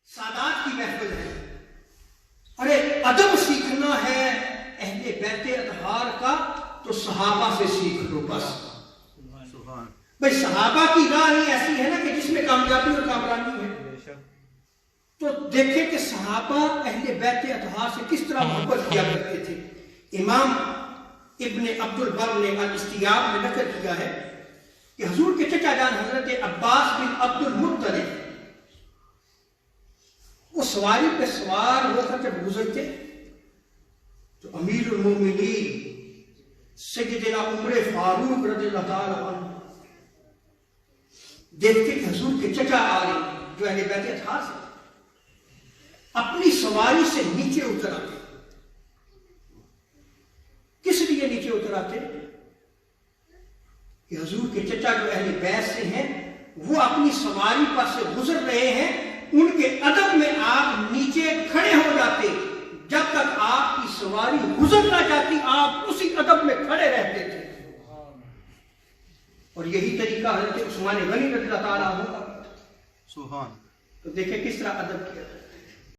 سادات کی محفل ہے. ارے ادب سیکھنا ہے اہل بیت اطہار کا تو صحابہ سے سیکھ لو بس. بھئی صحابہ کی راہ ہی ایسی ہے نا کہ جس میں کامیابی اور کامرانی ہے. تو دیکھیں کہ صحابہ اہل بیت اطہار سے کس طرح محبت کیا کرتے تھے. امام ابن عبد البر نے الاستیاب میں نقل کیا ہے کہ حضور کے چچا جان حضرت عباس بن عبد المطلب وہ سواری پہ سوار ہو کر جب گزرتے تو امیر المومنین سیدنا عمر فاروق رضی اللہ تعالیٰ عنہ دیکھتے کہ حضور کے چچا آ رہے جو اہل بیت اطہار سے اپنی سواری سے نیچے اتر آتے. کس لیے نیچے اتر آتے؟ کہ حضور کے چچا جو اہل بیت سے ہیں وہ اپنی سواری پر سے گزر رہے ہیں, ان کے ادب میں آپ نیچے کھڑے ہو جاتے. جب تک آپ کی سواری گزر نہ جاتی آپ اسی ادب میں کھڑے رہتے تھے. اور یہی طریقہ حضرت عثمان غنی رضی اللہ تعالیٰ عنہ کا. تو دیکھیں کس طرح ادب کیا.